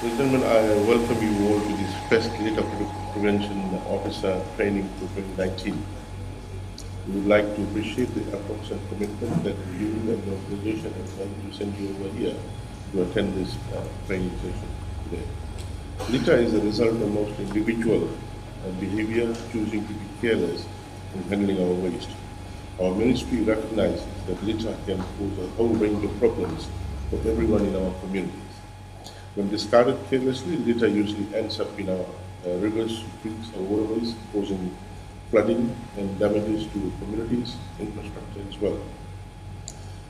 Gentlemen, I welcome you all to this first litter prevention officer training for 2019. We would like to appreciate the efforts and commitment that you and the organization are trying to send you over here to attend this training session today. Litter is a result of most individual behavior choosing to be careless in handling our waste. Our ministry recognizes that litter can pose a whole range of problems for everyone in our communities. When discarded carelessly, litter usually ends up in our rivers, creeks, or waterways, causing flooding and damages to communities, infrastructure as well.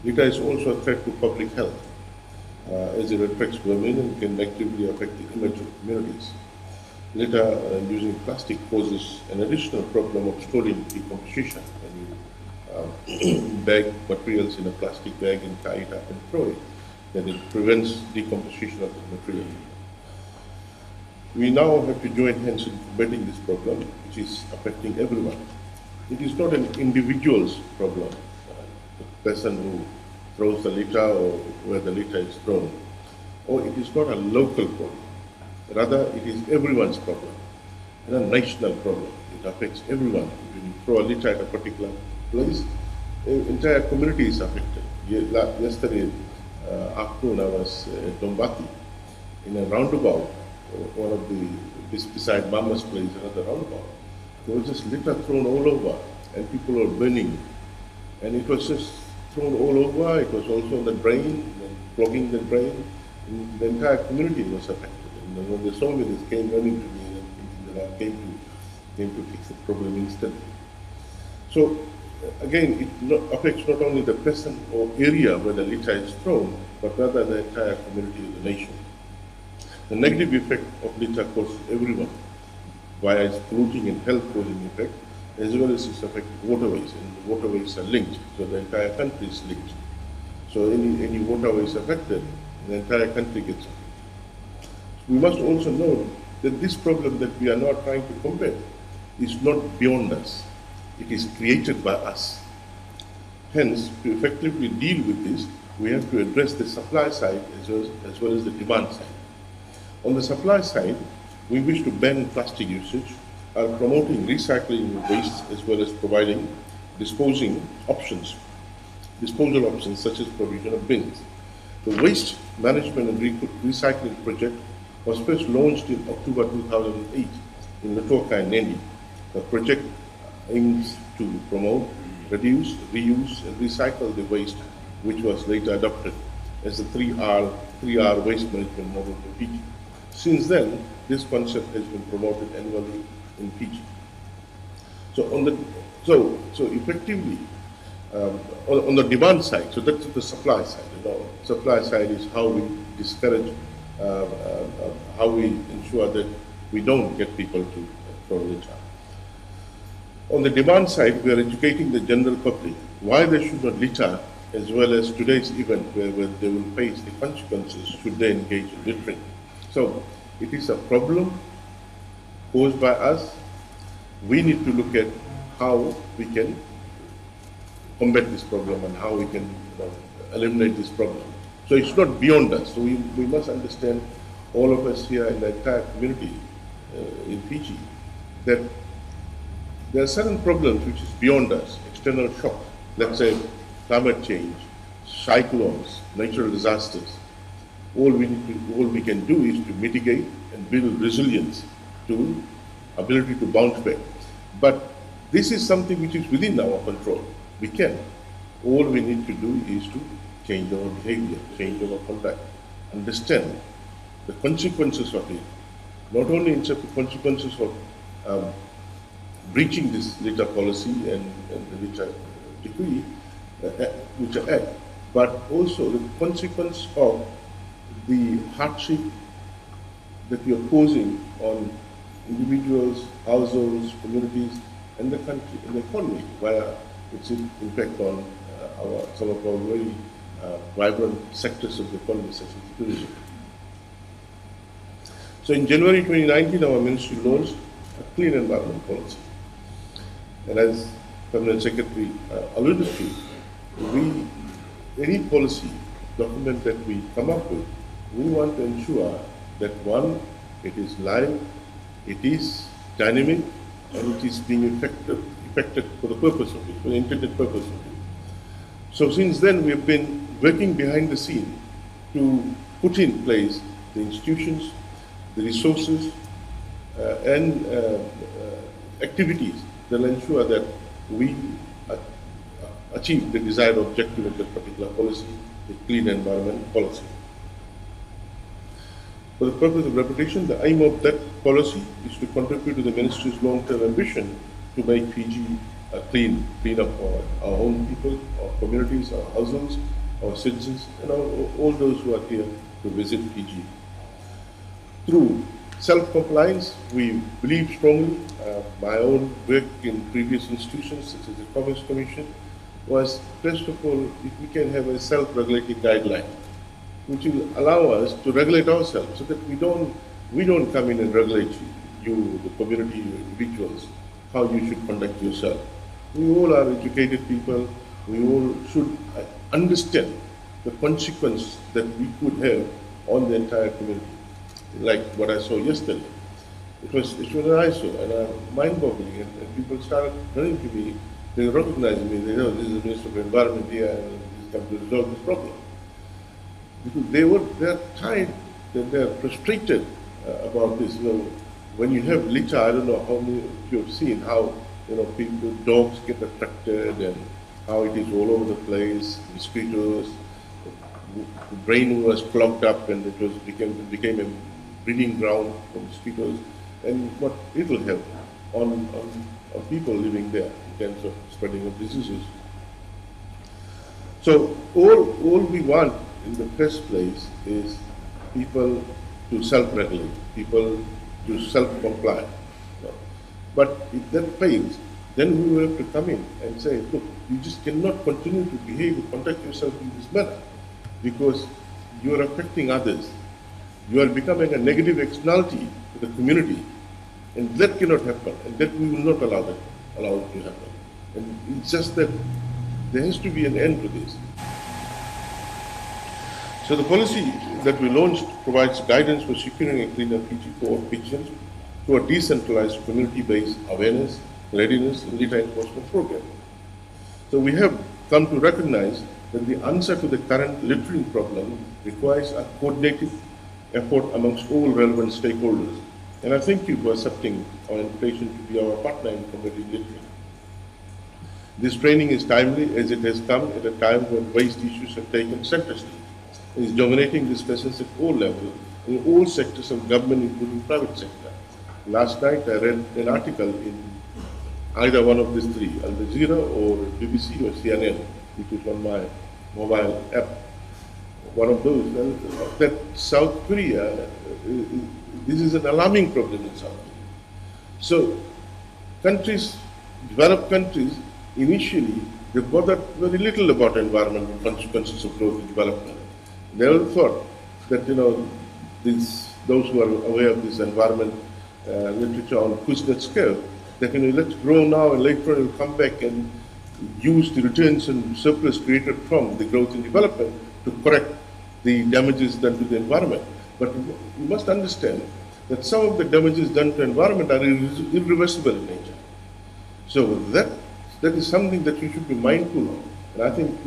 Litter is also a threat to public health, as it attracts vermin and can negatively affect the image of communities. Litter using plastic poses an additional problem of storing decomposition. When you bag materials in a plastic bag and tie it up and throw it, that it prevents decomposition of the material. We now have to join hands in combating this problem, which is affecting everyone. It is not an individual's problem, the person who throws the litter or where the litter is thrown, or it is not a local problem. Rather, it is everyone's problem, and a national problem. It affects everyone. When you throw a litter at a particular place, the entire community is affected. Yesterday afternoon, I was at Dombati in a roundabout, one of the, beside Mama's place, another roundabout. There was just litter thrown all over, and people were burning. And it was just thrown all over. It was also on the drain, and clogging the drain. And the entire community was affected. And when they saw me, they came running to me and thinking that I came to fix the problem instantly. So again, it affects not only the person or area where the litter is thrown, but rather the entire community of the nation. The negative effect of litter causes everyone via its polluting and health-causing effect, as well as its effect waterways, and the waterways are linked, so the entire country is linked. So any waterways affected, the entire country gets affected. We must also know that this problem that we are now trying to combat is not beyond us. It is created by us. Hence, to effectively deal with this, we have to address the supply side as well as the demand side. On the supply side, we wish to ban plastic usage, are promoting recycling of waste as well as providing disposal options such as provision of bins. The Waste Management and Recycling Project was first launched in October 2008 in Latoka and Nendi. The project aims to promote, reduce, reuse, and recycle the waste, which was later adopted as the 3R waste management model for Fiji. Since then, this concept has been promoted annually in Fiji. So effectively, on the demand side, so that's the supply side. Supply side is how we discourage, how we ensure that we don't get people to throw litter. On the demand side, we are educating the general public why they should not litter, as well as today's event where they will face the consequences should they engage in littering. So it is a problem posed by us. We need to look at how we can combat this problem and how we can eliminate this problem. So it's not beyond us. So we must understand, all of us here in the entire community in Fiji, that there are certain problems which is beyond us, external shock, let's say climate change, cyclones, natural disasters. All we can do is to mitigate and build resilience to ability to bounce back. But this is something which is within our control. We can. All we need to do is to change our behavior, change our conduct, understand the consequences of it. Not only in terms of consequences of breaching this litter policy and the litter decree, litter act, but also the consequence of the hardship that we are causing on individuals, households, communities, and the country, and the economy, via its impact on some of our very vibrant sectors of the economy, such as tourism. So in January 2019, our ministry launched a clean environment policy. And as Permanent Secretary alluded to, any policy document that we come up with, we want to ensure that one, it is live, it is dynamic, and it is being effected for the purpose of it, for the intended purpose of it. So since then, we have been working behind the scene to put in place the institutions, the resources, and activities that will ensure that we achieve the desired objective of that particular policy, the clean environment policy. For the purpose of repetition, the aim of that policy is to contribute to the Ministry's long-term ambition to make Fiji a clean up for our own people, our communities, our households, our citizens, and all those who are here to visit Fiji. Through self-compliance, we believe strongly. My own work in previous institutions, such as the Commerce Commission, was, first of all, if we can have a self-regulating guideline, which will allow us to regulate ourselves, so that we don't come in and regulate you, the community, you individuals, how you should conduct yourself. We all are educated people. We all should understand the consequence that we could have on the entire community. Like what I saw yesterday. It was an eyesore and mind-boggling, and people started running to me. They recognized me. They know this is the Minister of Environment here, and he's come to resolve this problem. Because they're tired, they're frustrated about this. When you have litter, I don't know how many of you have seen how people, dogs get attracted, and how it is all over the place. Mosquitoes, the brain was clogged up, and it became a breeding ground for mosquitoes, and what it will have on people living there in terms of spreading of diseases. So all we want in the first place is people to self-regulate, people to self-comply. But if that fails, then we will have to come in and say, look, you just cannot continue to behave and conduct yourself in this manner, because you are affecting others. You are becoming a negative externality to the community, and that cannot happen, and that we will not allow it to happen. And it's just that there has to be an end to this. So the policy that we launched provides guidance for securing a cleaner Fiji for Fijians through a decentralized community-based awareness, readiness, and litter enforcement program. So we have come to recognize that the answer to the current littering problem requires a coordinated effort amongst all relevant stakeholders. And I thank you for accepting our invitation to be our partner in combating littering. This training is timely, as it has come at a time when waste issues have taken center stage. It is dominating discussions at all levels, in all sectors of government, including private sector. Last night I read an article in either one of these three, Al Jazeera or BBC or CNN, which is on my mobile app. One of those, that South Korea, this is an alarming problem in South Korea. So countries, developed countries, initially they bothered very little about environmental consequences of growth and development. They all thought that those who are aware of this environment literature on Kuznets scale, that let's grow now and later on we'll come back and use the returns and surplus created from the growth and development to correct the damages done to the environment. But you must understand that some of the damages done to the environment are irreversible in nature. So that is something that you should be mindful of. And I think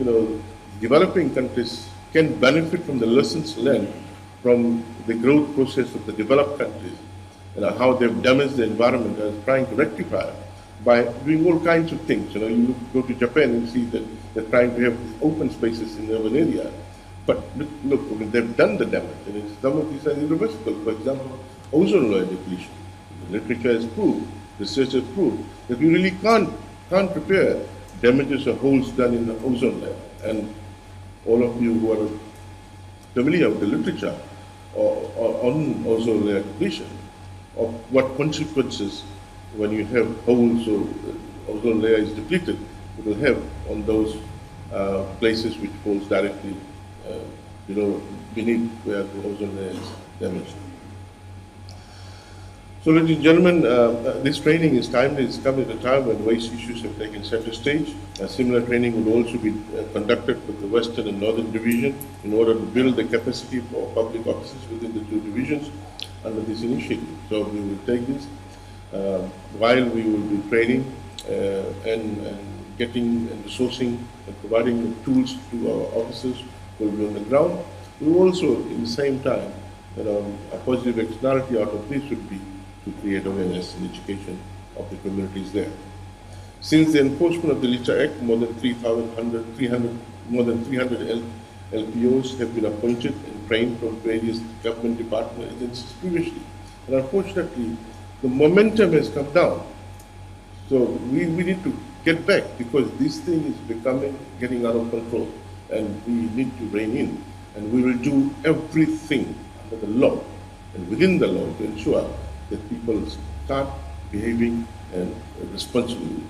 developing countries can benefit from the lessons learned from the growth process of the developed countries, how they've damaged the environment and trying to rectify by doing all kinds of things. You go to Japan and see that they're trying to have open spaces in urban areas. But look, they've done the damage, and some of these are irreversible. For example, ozone layer depletion. The literature has proved, research has proved, that we really can't repair damages or holes done in the ozone layer. And all of you who are familiar with the literature on ozone layer depletion, of what consequences when you have holes or ozone layer is depleted, it will have on those places which falls directly beneath where the ozone layer is damaged. So, ladies and gentlemen, this training is timely. It's come at a time when waste issues have taken center stage. A similar training will also be conducted with the Western and Northern Division in order to build the capacity for public officers within the two divisions under this initiative. So we will take this while we will be training and getting and resourcing and providing the tools to our officers who will be on the ground. We will also, in the same time, a positive externality out of this would be to create awareness and education of the communities there. Since the enforcement of the Litter Act, more than 300 LPOs have been appointed and trained from various government department agencies previously. And unfortunately, the momentum has come down. So we need to get back because this thing is getting out of control and we need to rein in. And we will do everything under the law and within the law to ensure that people start behaving and responsibly.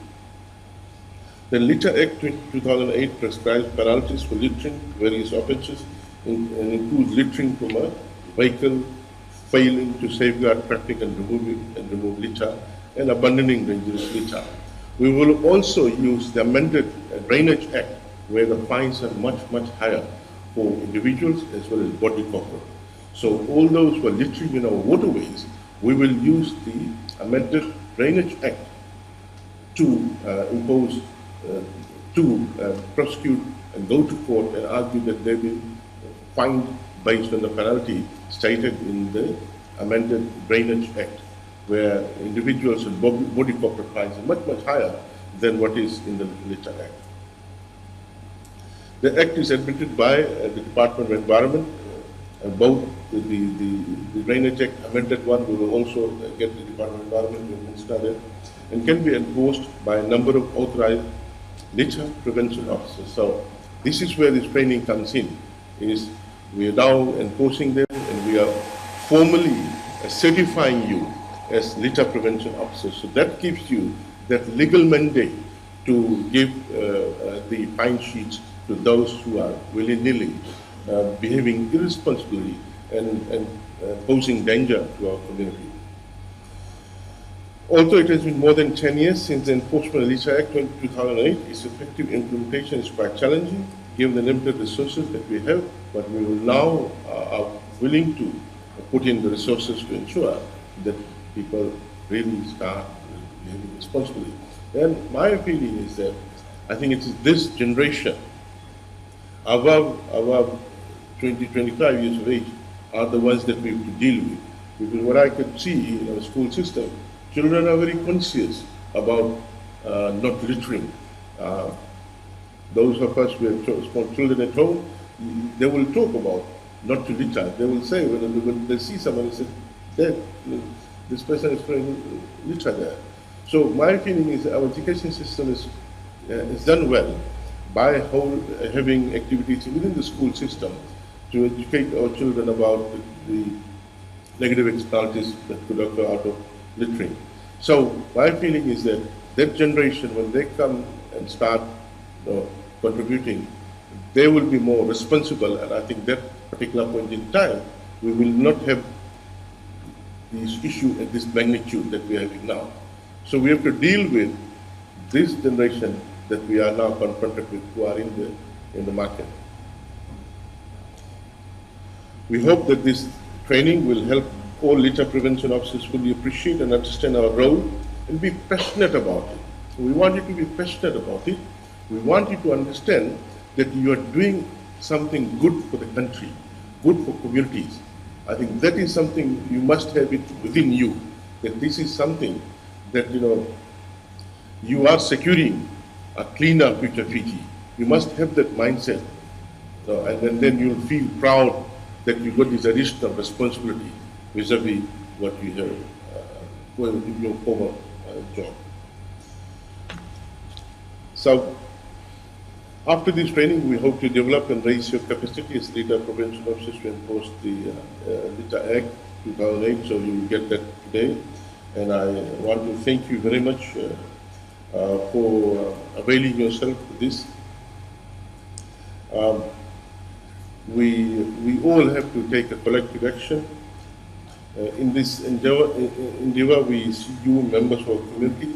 The Litter Act 2008 prescribes penalties for littering, various offences, and includes littering from a vehicle, failing to safeguard traffic and remove litter, and abandoning dangerous litter. We will also use the amended Drainage Act, where the fines are much higher for individuals as well as body corporate. So all those who are littering in our waterways, we will use the amended Drainage Act to prosecute and go to court and argue that they've been fined based on the penalty stated in the amended Drainage Act, where individuals and body corporate fines are much higher than what is in the Litter Act. The Act is admitted by the Department of Environment. Both the Drainage Act amended one, we will also get the Department of Environment to administer it, and can be enforced by a number of authorized litter prevention officers. So this is where this training comes in, is we are now enforcing them and we are formally certifying you as litter prevention officers. So that gives you that legal mandate to give the fine sheets to those who are willy-nilly behaving irresponsibly and posing danger to our community. Although it has been more than 10 years since the enforcement of the Litter Act 2008, its effective implementation is quite challenging given the limited resources that we have, but we will now are willing to put in the resources to ensure that people really start behaving responsibly. And my feeling is that I think it is this generation above 20, 25 years of age are the ones that we have to deal with. Because what I could see in our school system, children are very conscious about not littering. Those of us who have small children at home, they will talk about not to litter. They will say when they see someone, they say, "Dad, this person is trying to litter there." So my feeling is that our education system is done well by having activities within the school system to educate our children about the negative externalities that could occur out of littering. So my feeling is that that generation, when they come and start contributing, they will be more responsible, and I think that particular point in time, we will not have this issue at this magnitude that we are having now. So we have to deal with this generation that we are now confronted with, who are in the market. We hope that this training will help all litter prevention officers fully appreciate and understand our role and be passionate about it. We want you to be passionate about it. We want you to understand that you are doing something good for the country, good for communities. I think that is something you must have it within you, that this is something that, you are securing a cleaner future Fiji. You must have that mindset, and then you'll feel proud that you got this additional responsibility vis-a-vis what you have in your former job. So, after this training, we hope to develop and raise your capacity as litter prevention officers to enforce the Litter Act 2008, so you will get that today. And I want to thank you very much for availing yourself of this. We all have to take a collective action In this endeavor, we see you, members of our community,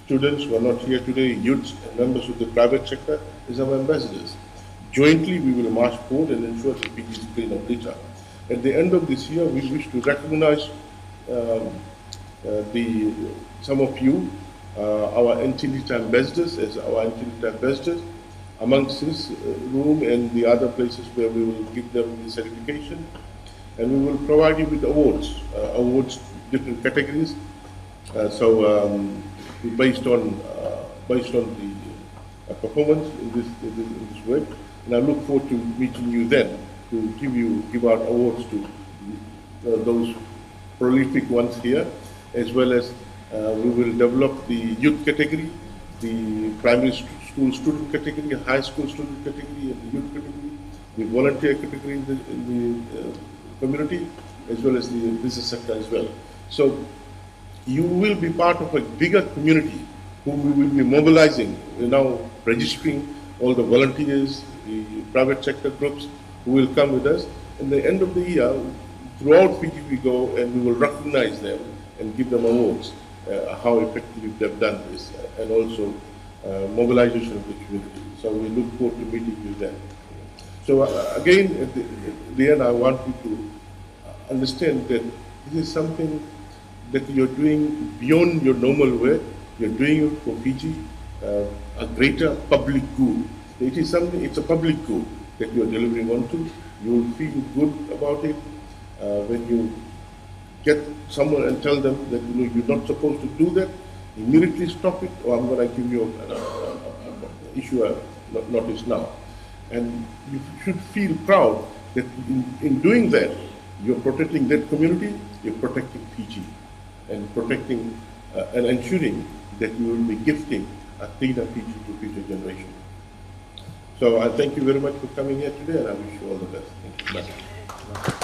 students who are not here today, youths, and members of the private sector as our ambassadors. Jointly, we will march forward and ensure that Fiji is clean of litter. At the end of this year, we wish to recognize some of you, our anti-litter ambassadors, as our anti-litter ambassadors, amongst this room and the other places where we will give them the certification. And we will provide you with awards, different categories. Based on the performance in this work, and I look forward to meeting you then to give out awards to those prolific ones here, as well as we will develop the youth category, the primary school student category, high school student category, and the youth category, the volunteer category in the community, as well as the business sector as well. So you will be part of a bigger community who we will be mobilizing. We're now registering all the volunteers, the private sector groups who will come with us. At the end of the year, throughout Fiji we go and we will recognize them and give them awards, how effectively they've done this, and also mobilization of the community. So we look forward to meeting you then. So again, at the end, I want you to understand that this is something that you're doing beyond your normal work. You're doing it for Fiji, a greater public good. It is something, it's a public good that you're delivering on to. You will feel good about it when you get someone and tell them that you're not supposed to do that. Immediately stop it, or I'm going to give you issue a notice now. And you should feel proud that in doing that, you're protecting that community, you're protecting Fiji, and protecting and ensuring that you will be gifting a cleaner Fiji to future generations. So I thank you very much for coming here today, and I wish you all the best. Thank you. Bye.